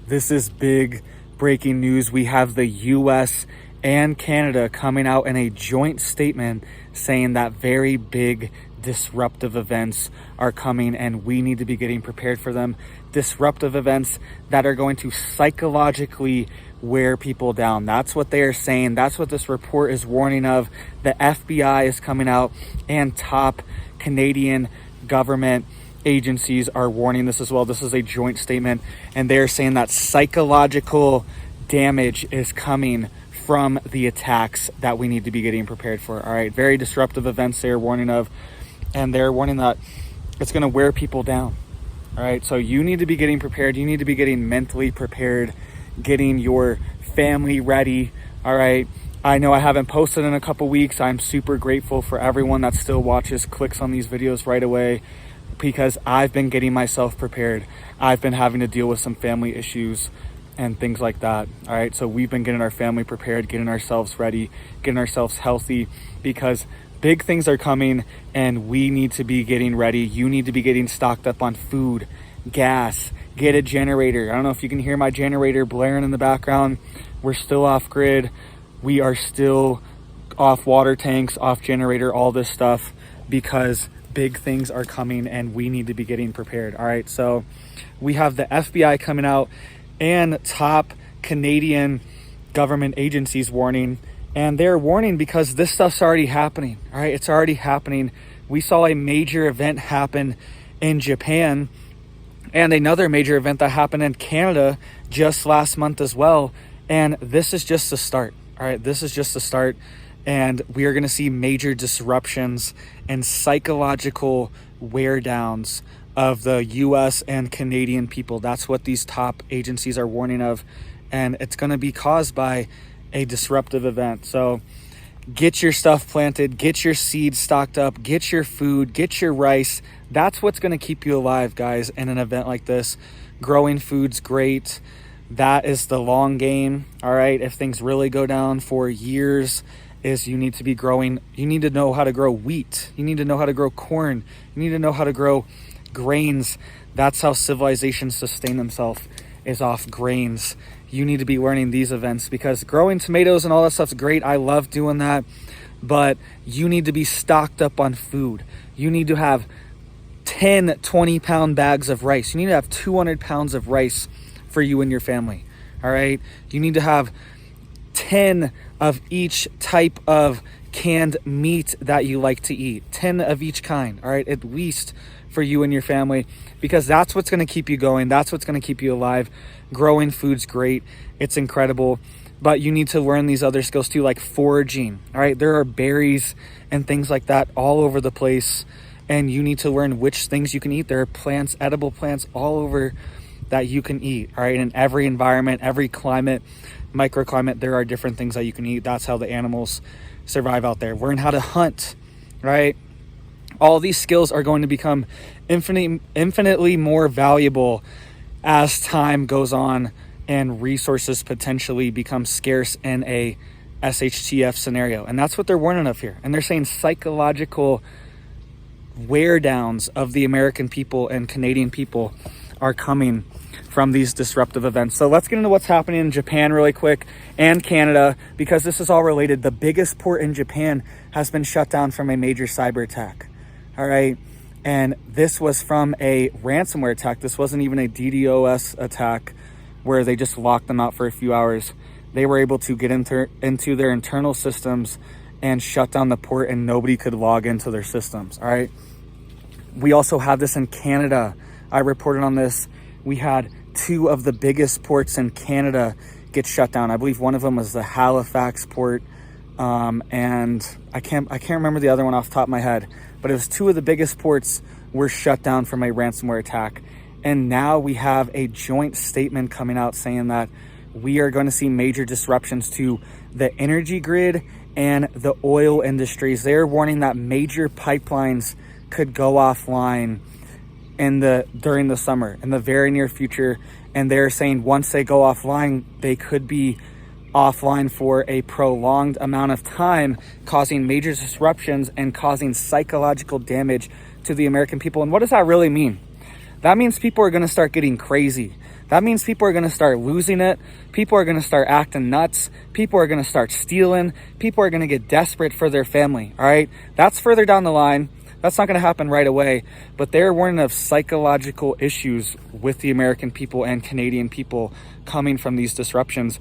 This is big breaking news. We have the US and Canada coming out in a joint statement saying that very big disruptive events are coming and we need to be getting prepared for them. Disruptive events that are going to psychologically wear people down. That's what they are saying. That's what this report is warning of. The FBI is coming out and top Canadian government agencies are warning this as well. This is a joint statement and they're saying that psychological damage is coming from the attacks that we need to be getting prepared for. All right, very disruptive events they're warning of, and they're warning that it's going to wear people down. All right, so you need to be getting prepared. You need to be getting mentally prepared, getting your family ready. All right, I know I haven't posted in a couple weeks. I'm super grateful for everyone that still watches, clicks on these videos right away, because I've been getting myself prepared. I've been having to deal with some family issues and things like that. All right, so we've been getting our family prepared, getting ourselves ready, getting ourselves healthy, because big things are coming and we need to be getting ready. You need to be getting stocked up on food, gas, get a generator. I don't know if you can hear my generator blaring in the background. We're still off grid. We are still off water tanks, off generator, all this stuff, because big things are coming and we need to be getting prepared. All right, so we have the FBI coming out and top Canadian government agencies warning, and they're warning because this stuff's already happening. All right, it's already happening. We saw a major event happen in Japan and another major event that happened in Canada just last month as well, and this is just the start. All right, this is just the start, and we are going to see major disruptions and psychological wear downs of the US and Canadian people. That's what these top agencies are warning of, and it's going to be caused by a disruptive event. So get your stuff planted, get your seeds stocked up, get your food, get your rice. That's what's going to keep you alive, guys, in an event like this. Growing food's great. That is the long game. All right, if things really go down for years, is you need to be growing. You need to know how to grow wheat. You need to know how to grow corn. You need to know how to grow grains. That's how civilizations sustain themselves, is off grains. You need to be learning these events, because growing tomatoes and all that stuff's great. I love doing that, but you need to be stocked up on food. You need to have 10 20-pound bags of rice. You need to have 200 pounds of rice for you and your family. All right, you need to have 10 of each type of canned meat that you like to eat, 10 of each kind. All right, at least for you and your family, because that's what's going to keep you going. That's what's going to keep you alive. Growing food's great. It's incredible. But you need to learn these other skills too, like foraging. All right, there are berries and things like that all over the place, and you need to learn which things you can eat. There are plants, edible plants all over that you can eat. All right, in every environment, every climate, microclimate, there are different things that you can eat. That's how the animals survive out there. Learn how to hunt, right? All these skills are going to become infinitely more valuable as time goes on and resources potentially become scarce in a SHTF scenario. And that's what they're warning of here. And they're saying psychological wear downs of the American people and Canadian people are coming from these disruptive events. So let's get into what's happening in Japan really quick, and Canada, because this is all related. The biggest port in Japan has been shut down from a major cyber attack. All right, and this was from a ransomware attack. This wasn't even a DDoS attack where they just locked them out for a few hours. They were able to get into their internal systems and shut down the port, and nobody could log into their systems. All right, we also have this in Canada. I reported on this. We had 2 of the biggest ports in Canada get shut down. I believe one of them was the Halifax port, and I can't remember the other one off the top of my head, but it was 2 of the biggest ports were shut down from a ransomware attack. And now we have a joint statement coming out saying that we are going to see major disruptions to the energy grid and the oil industries. They're warning that major pipelines could go offline during the summer, in the very near future. And they're saying once they go offline, they could be offline for a prolonged amount of time, causing major disruptions and causing psychological damage to the American people. And what does that really mean? That means people are going to start getting crazy. that means people are going to start losing it. People are going to start acting nuts. People are going to start stealing. People are going to get desperate for their family. All right. That's further down the line. That's not going to happen right away, but they're warning of psychological issues with the American people and Canadian people coming from these disruptions.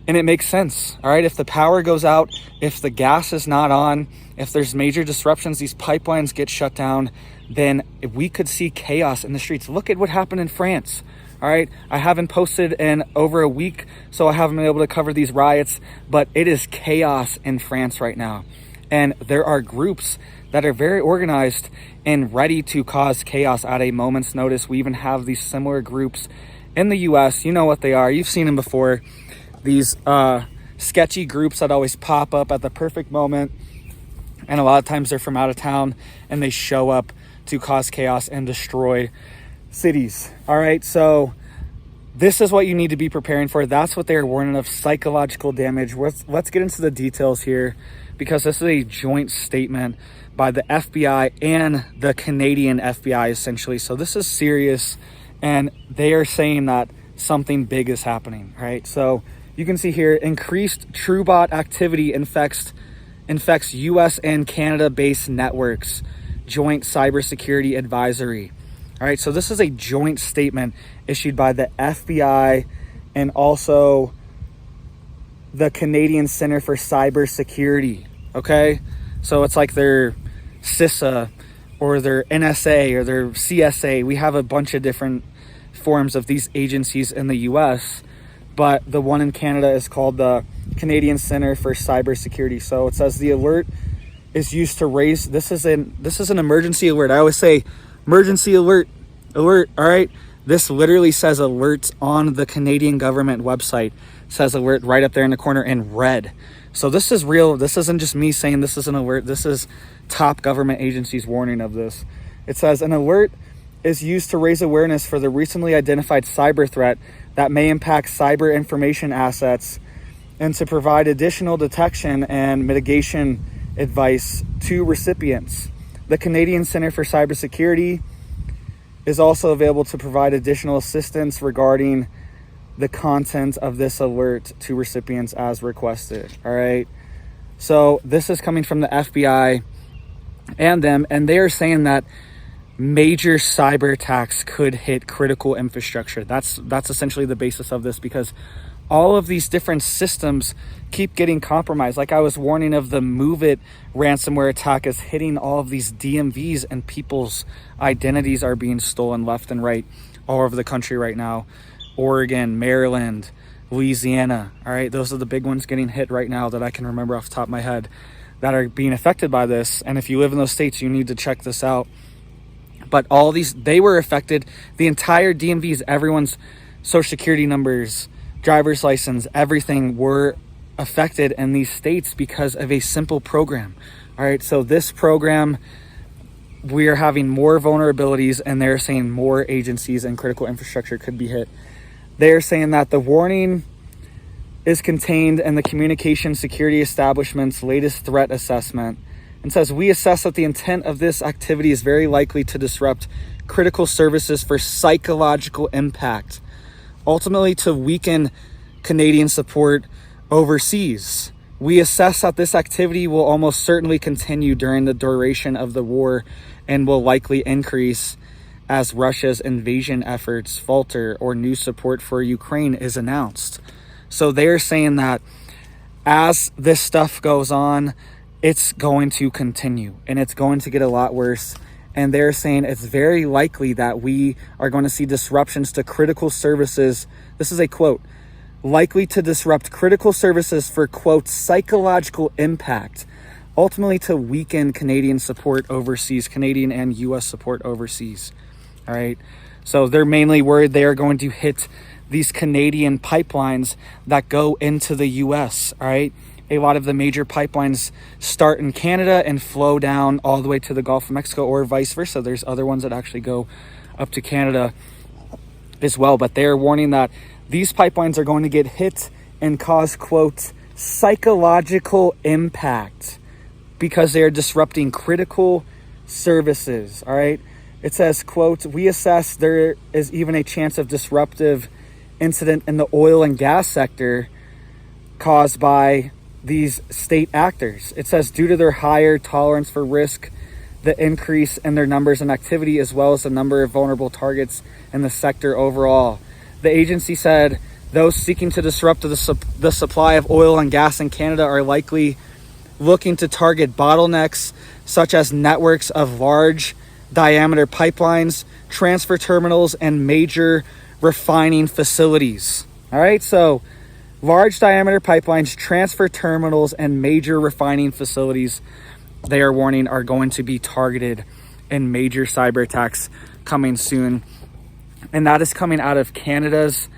And it makes sense. All right. If the power goes out, if the gas is not on, if there's major disruptions, these pipelines get shut down, then we could see chaos in the streets. Look at what happened in France. All right. I haven't posted in over a week, so I haven't been able to cover these riots, but it is chaos in France right now. And there are groups that are very organized and ready to cause chaos at a moment's notice. We even have these similar groups in the US. You know what they are. You've seen them before. These sketchy groups that always pop up at the perfect moment. And a lot of times they're from out of town and they show up to cause chaos and destroy cities. All right. So this is what you need to be preparing for. That's what they're warning of, psychological damage. Let's get into the details here, because this is a joint statement by the FBI and the Canadian FBI, essentially. So this is serious, and they are saying that something big is happening, right? So you can see here, increased Truebot activity infects US and Canada-based networks, joint cybersecurity advisory. All right, so this is a joint statement issued by the FBI and also the Canadian Center for Cybersecurity, okay? So it's like their CISA or their NSA or their CSA. We have a bunch of different forms of these agencies in the US, but the one in Canada is called the Canadian Center for Cybersecurity. So it says the alert is used to raise, this is an emergency alert. I always say emergency alert, all right? This literally says alert on the Canadian government website. It says alert right up there in the corner in red. So this is real. This isn't just me saying this is an alert. This is top government agencies warning of this. It says an alert is used to raise awareness for the recently identified cyber threat that may impact cyber information assets and to provide additional detection and mitigation advice to recipients. The Canadian Center for Cybersecurity is also available to provide additional assistance regarding the content of this alert to recipients as requested. All right. So this is coming from the FBI and them, and they are saying that major cyber attacks could hit critical infrastructure. That's essentially the basis of this, because all of these different systems keep getting compromised. Like I was warning of the Move It ransomware attack is hitting all of these DMVs, and people's identities are being stolen left and right all over the country right now. Oregon, Maryland, Louisiana. All right. Those are the big ones getting hit right now that I can remember off the top of my head that are being affected by this. And if you live in those states, you need to check this out. But all these, they were affected. The entire DMVs, everyone's social security numbers, driver's license, everything were affected in these states because of a simple program. All right. So this program, we are having more vulnerabilities, and they're saying more agencies and critical infrastructure could be hit. They're saying that the warning is contained in the Communication Security Establishment's latest threat assessment, and says, we assess that the intent of this activity is very likely to disrupt critical services for psychological impact, ultimately to weaken Canadian support overseas. We assess that this activity will almost certainly continue during the duration of the war and will likely increase as Russia's invasion efforts falter or new support for Ukraine is announced. So they're saying that as this stuff goes on, it's going to continue and it's going to get a lot worse. And they're saying it's very likely that we are going to see disruptions to critical services. This is a quote, likely to disrupt critical services for, quote, psychological impact, ultimately to weaken Canadian support overseas, Canadian and US support overseas. All right. So they're mainly worried they are going to hit these Canadian pipelines that go into the US. All right. A lot of the major pipelines start in Canada and flow down all the way to the Gulf of Mexico, or vice versa. There's other ones that actually go up to Canada as well. But they're warning that these pipelines are going to get hit and cause, quote, psychological impact because they're disrupting critical services. All right. It says, quote, we assess there is even a chance of disruptive incident in the oil and gas sector caused by these state actors. It says, due to their higher tolerance for risk, the increase in their numbers and activity, as well as the number of vulnerable targets in the sector overall. The agency said those seeking to disrupt the supply of oil and gas in Canada are likely looking to target bottlenecks such as networks of large diameter pipelines, transfer terminals, and major refining facilities. All right, so large diameter pipelines, transfer terminals, and major refining facilities, they are warning, are going to be targeted in major cyber attacks coming soon. And that is coming out of Canada's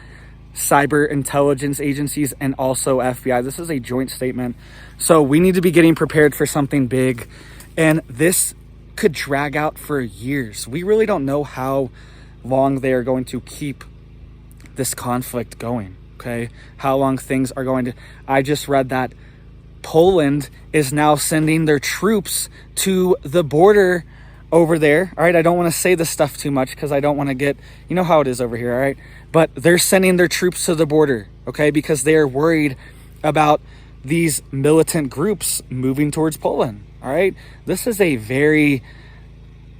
cyber intelligence agencies and also FBI. This is a joint statement. So we need to be getting prepared for something big. And this could drag out for years. We really don't know how long they are going to keep this conflict going. Okay, how long things are going to... I just read that Poland is now sending their troops to the border over there. All right, I don't want to say this stuff too much because I don't want to get... You know how it is over here, all right? But they're sending their troops to the border, okay, because they are worried about these militant groups moving towards Poland, all right? This is a very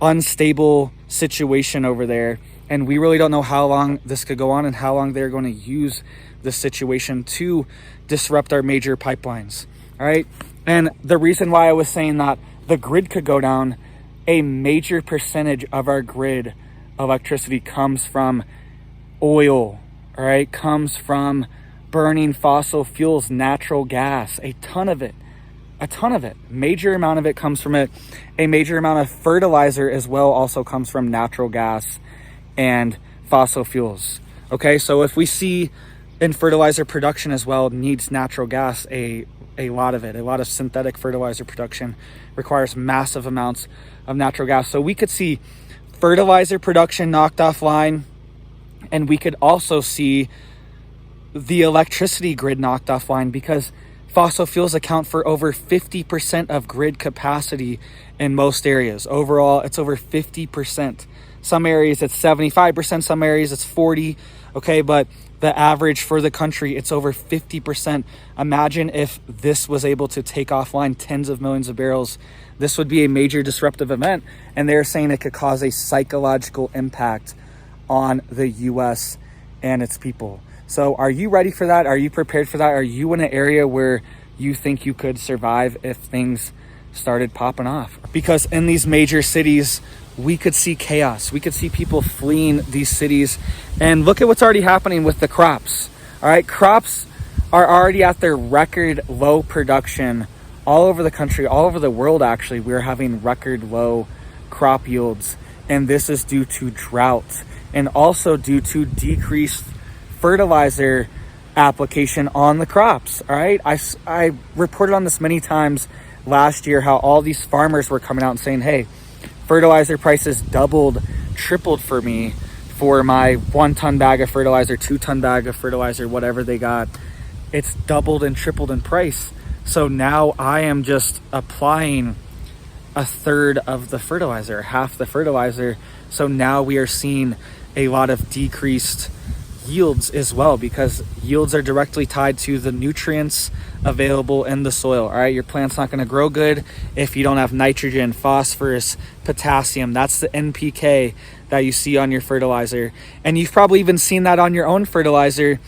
unstable situation over there, and we really don't know how long this could go on and how long they're going to use this situation to disrupt our major pipelines. All right. And the reason why I was saying that the grid could go down, a major percentage of our grid electricity comes from oil. All right. Comes from burning fossil fuels, natural gas, a ton of it. Major amount of it comes from it. A major amount of fertilizer as well also comes from natural gas and fossil fuels. Okay. So if we see in fertilizer production as well needs natural gas, a lot of it. A lot of synthetic fertilizer production requires massive amounts of natural gas. So we could see fertilizer production knocked offline, and we could also see the electricity grid knocked offline because fossil fuels account for over 50% of grid capacity in most areas. Overall, it's over 50%. Some areas it's 75%, some areas it's 40%. Okay, but the average for the country, it's over 50%. Imagine if this was able to take offline tens of millions of barrels. This would be a major disruptive event. And they're saying it could cause a psychological impact on the US and its people. So are you ready for that? Are you prepared for that? Are you in an area where you think you could survive if things started popping off? Because in these major cities, we could see chaos. We could see people fleeing these cities. And look at what's already happening with the crops. All right, crops are already at their record low production all over the country, all over the world. Actually, we're having record low crop yields. And this is due to drought and also due to decreased fertilizer application on the crops. All right, I reported on this many times last year, how all these farmers were coming out and saying, hey, fertilizer prices doubled, tripled for me for my 1 ton bag of fertilizer, 2 ton bag of fertilizer, whatever they got. It's doubled and tripled in price. So now I am just applying a third of the fertilizer, half the fertilizer. So now we are seeing a lot of decreased yields as well, because yields are directly tied to the nutrients available in the soil. All right, your plant's not going to grow good if you don't have nitrogen, phosphorus, potassium. That's the NPK that you see on your fertilizer. And you've probably even seen that on your own fertilizer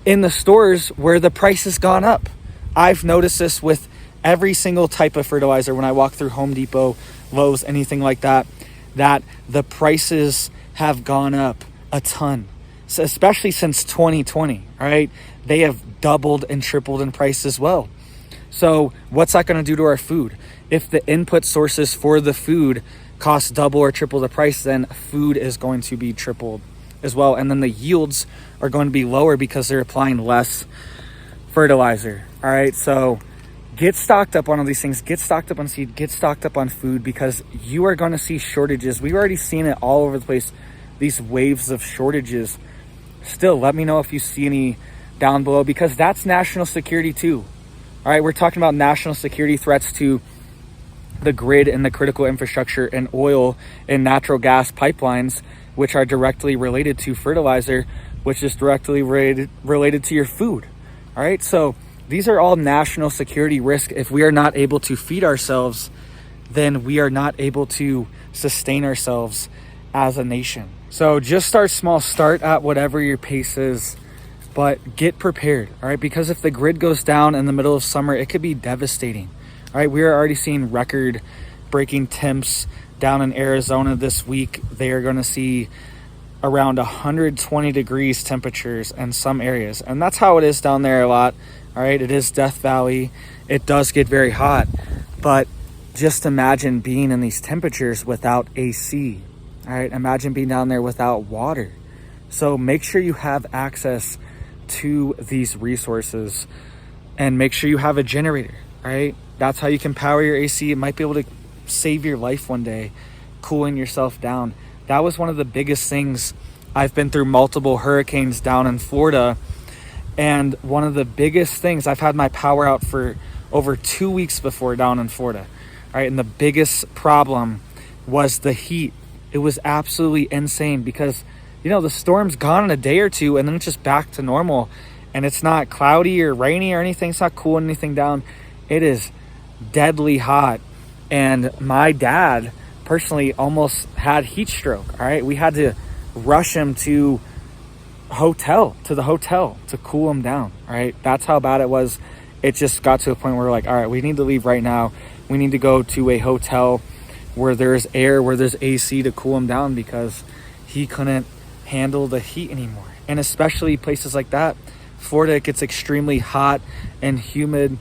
in the stores where the price has gone up. I've noticed this with every single type of fertilizer when I walk through Home Depot, Lowe's, anything like that, that the prices have gone up a ton. So especially since 2020, all right? They have doubled and tripled in price as well. So what's that going to do to our food? If the input sources for the food cost double or triple the price, then food is going to be tripled as well. And then the yields are going to be lower because they're applying less fertilizer. All right, so get stocked up on all these things. Get stocked up on seed. Get stocked up on food, because you are going to see shortages. We've already seen it all over the place, these waves of shortages. Still, let me know if you see any down below, because that's national security too. All right, we're talking about national security threats to the grid and the critical infrastructure and oil and natural gas pipelines, which are directly related to fertilizer. which is directly related to your food. All right, so these are all national security risks. If we are not able to feed ourselves, then we are not able to sustain ourselves as a nation. So just start small, start at whatever your pace is, but get prepared, all right? Because if the grid goes down in the middle of summer, it could be devastating, all right? We are already seeing record-breaking temps down in Arizona this week. They are going to see around 120 degrees temperatures in some areas, and that's how it is down there a lot, all right? It is Death Valley. It does get very hot, but just imagine being in these temperatures without AC, all right? Imagine being down there without water. So make sure you have access to these resources and make sure you have a generator, all right? That's how you can power your AC. It might be able to save your life one day, cooling yourself down. That was one of the biggest things. I've been through multiple hurricanes down in Florida, and one of the biggest things, I've had my power out for over 2 weeks before down in Florida, all right? And the biggest problem was the heat. It was absolutely insane because, you know, the storm's gone in a day or two and then it's just back to normal, and it's not cloudy or rainy or anything. It's not cooling anything down. It is deadly hot. And my dad personally almost had heat stroke, all right? We had to rush him to the hotel to cool him down, all right? That's how bad it was. It just got to a point where we're like, all right, we need to leave right now. We need to go to a hotel where there's air, where there's AC to cool him down, because he couldn't handle the heat anymore. And especially places like that, Florida, it gets extremely hot and humid,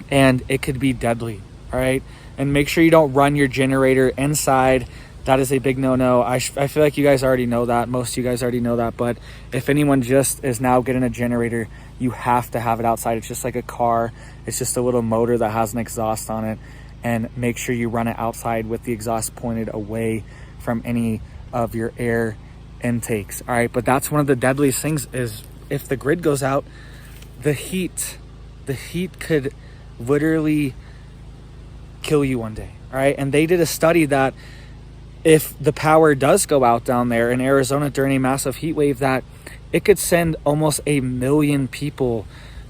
and it could be deadly, all right? And make sure you don't run your generator inside. That is a big no-no. I feel like you guys already know that. Most of you guys already know that. But if anyone just is now getting a generator, you have to have it outside. It's just like a car. It's just a little motor that has an exhaust on it. And make sure you run it outside with the exhaust pointed away from any of your air intakes. All right, but that's one of the deadliest things is if the grid goes out, the heat could literally kill you one day. All right, and they did a study that if the power does go out down there in Arizona during a massive heat wave, that it could send almost 1 million people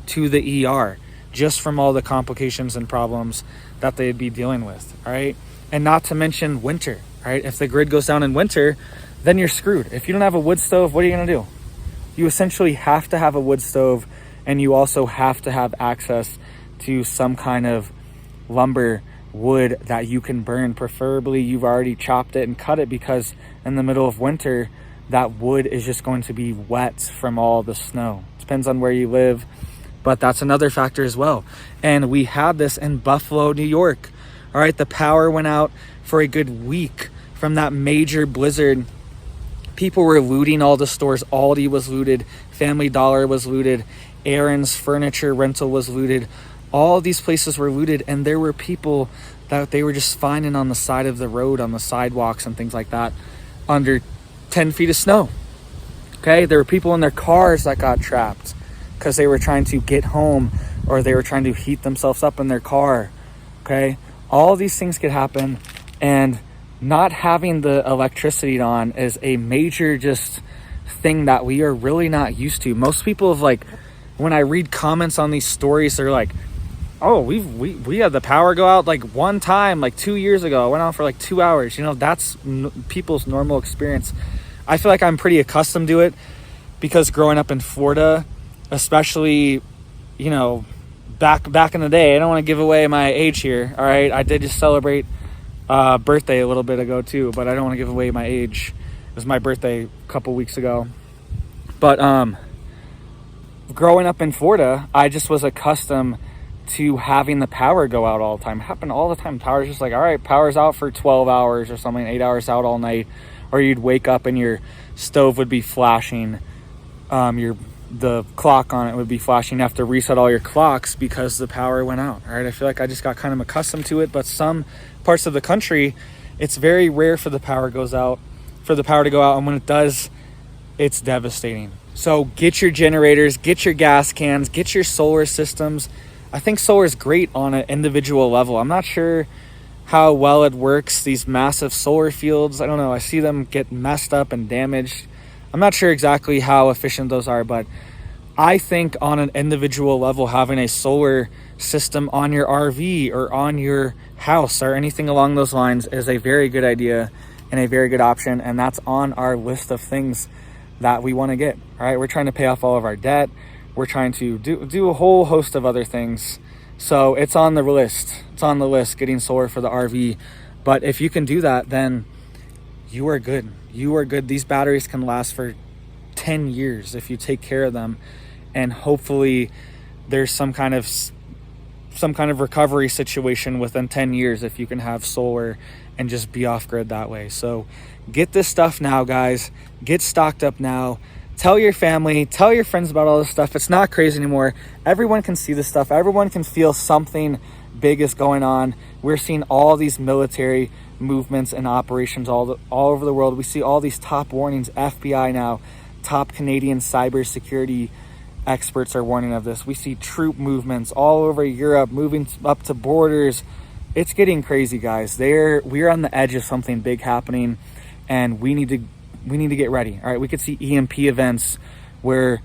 to the ER just from all the complications and problems that they'd be dealing with. All right, and not to mention winter. All right, if the grid goes down in winter, then you're screwed. If you don't have a wood stove, what are you going to do? You essentially have to have a wood stove, and you also have to have access to some kind of lumber, wood that you can burn. Preferably you've already chopped it and cut it, because in the middle of winter, that wood is just going to be wet from all the snow. Depends on where you live, but that's another factor as well. And we had this in Buffalo, New York. All right, the power went out for a good week from that major blizzard. People were looting all the stores. Aldi was looted, Family Dollar was looted, Aaron's Furniture Rental was looted. All these places were looted, and there were people that they were just finding on the side of the road, on the sidewalks and things like that, under 10 feet of snow. Okay, there were people in their cars that got trapped because they were trying to get home, or they were trying to heat themselves up in their car. Okay, all these things could happen, and not having the electricity on is a major just thing that we are really not used to. Most people have, like, when I read comments on these stories, they're like, oh, we had the power go out like one time, like 2 years ago. It went on for like 2 hours. You know, that's people's normal experience. I feel like I'm pretty accustomed to it because growing up in Florida, especially, you know, back in the day, I don't want to give away my age here. All right, I did just celebrate birthday a little bit ago too, but I don't want to give away my age. It was my birthday a couple weeks ago. But growing up in Florida, I just was accustomed to having the power go out all the time. It happened all the time. Power's just like, all right, power's out for 12 hours or something, 8 hours out all night. Or you'd wake up and your stove would be flashing. The clock on it would be flashing. You have to reset all your clocks because the power went out. All right, I feel like I just got kind of accustomed to it. But some parts of the country, it's very rare for the power to go out. And when it does, it's devastating. So get your generators, get your gas cans, get your solar systems. I think solar is great on an individual level. I'm not sure how well it works, these massive solar fields. I don't know. I see them get messed up and damaged. I'm not sure exactly how efficient those are, but I think on an individual level, having a solar system on your RV or on your house or anything along those lines is a very good idea and a very good option. And that's on our list of things that we want to get. All right, we're trying to pay off all of our debt. We're trying to do a whole host of other things. So it's on the list. It's on the list, getting solar for the RV. But if you can do that, then you are good. You are good. These batteries can last for 10 years if you take care of them. And hopefully there's some kind of recovery situation within 10 years if you can have solar and just be off grid that way. So get this stuff now, guys. Get stocked up now. Tell your family, tell your friends about all this stuff. It's not crazy anymore. Everyone can see this stuff. Everyone can feel something big is going on. We're seeing all these military movements and operations all over the world. We see all these top warnings. FBI now, top Canadian cybersecurity experts are warning of this. We see troop movements all over Europe, moving up to borders. It's getting crazy, guys. We're on the edge of something big happening, and we need to get ready. All right, we could see EMP events where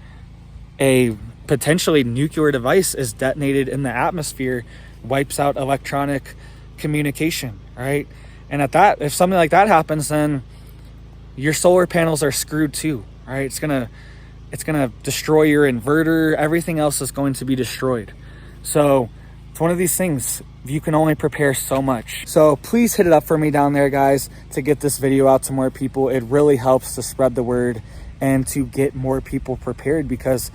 a potentially nuclear device is detonated in the atmosphere, wipes out electronic communication. Right, and if something like that happens, then your solar panels are screwed too. All right, it's gonna destroy your inverter. Everything else is going to be destroyed. So it's one of these things. You can only prepare so much. So please hit it up for me down there, guys, to get this video out to more people. It really helps to spread the word and to get more people prepared, because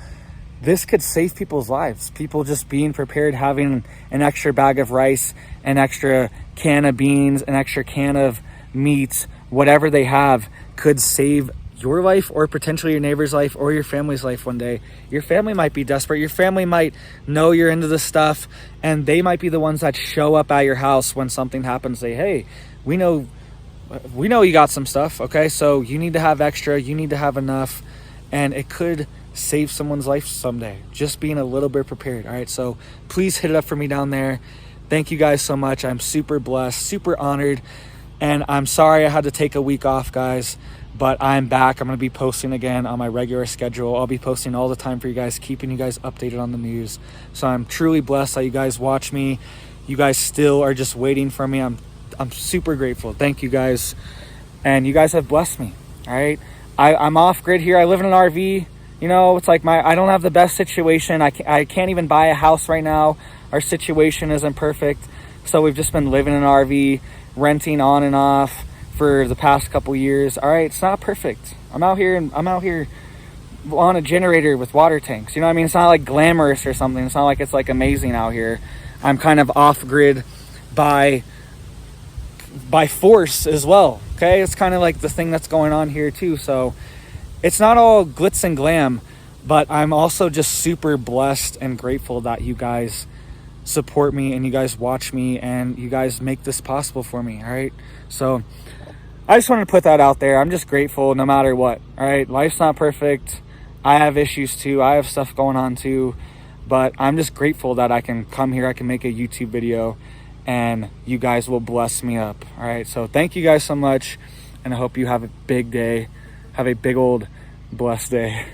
this could save people's lives. People just being prepared, having an extra bag of rice, an extra can of beans, an extra can of meat, whatever they have, could save your life or potentially your neighbor's life or your family's life one day. Your family might be desperate. Your family might know you're into this stuff, and they might be the ones that show up at your house when something happens. Say, hey, we know you got some stuff, okay? So you need to have extra, you need to have enough, and it could save someone's life someday. Just being a little bit prepared, all right? So please hit it up for me down there. Thank you guys so much. I'm super blessed, super honored, and I'm sorry I had to take a week off, guys. But I'm back. I'm going to be posting again on my regular schedule. I'll be posting all the time for you guys, keeping you guys updated on the news. So I'm truly blessed that you guys watch me. You guys still are just waiting for me. I'm super grateful. Thank you guys. And you guys have blessed me. All right. I'm off grid here. I live in an RV. You know, it's like I don't have the best situation. I can't even buy a house right now. Our situation isn't perfect. So we've just been living in an RV, renting on and off for the past couple years. All right, it's not perfect. I'm out here on a generator with water tanks. You know what I mean? It's not like glamorous or something. It's not like it's like amazing out here. I'm kind of off grid by force as well. Okay, it's kind of like the thing that's going on here too. So it's not all glitz and glam, but I'm also just super blessed and grateful that you guys support me and you guys watch me and you guys make this possible for me. All right, so I just wanted to put that out there. I'm just grateful no matter what. All right, life's not perfect. I have issues too. I have stuff going on too, but I'm just grateful that I can come here. I can make a YouTube video and you guys will bless me up. All right, so thank you guys so much, and I hope you have a big day. Have a big old blessed day.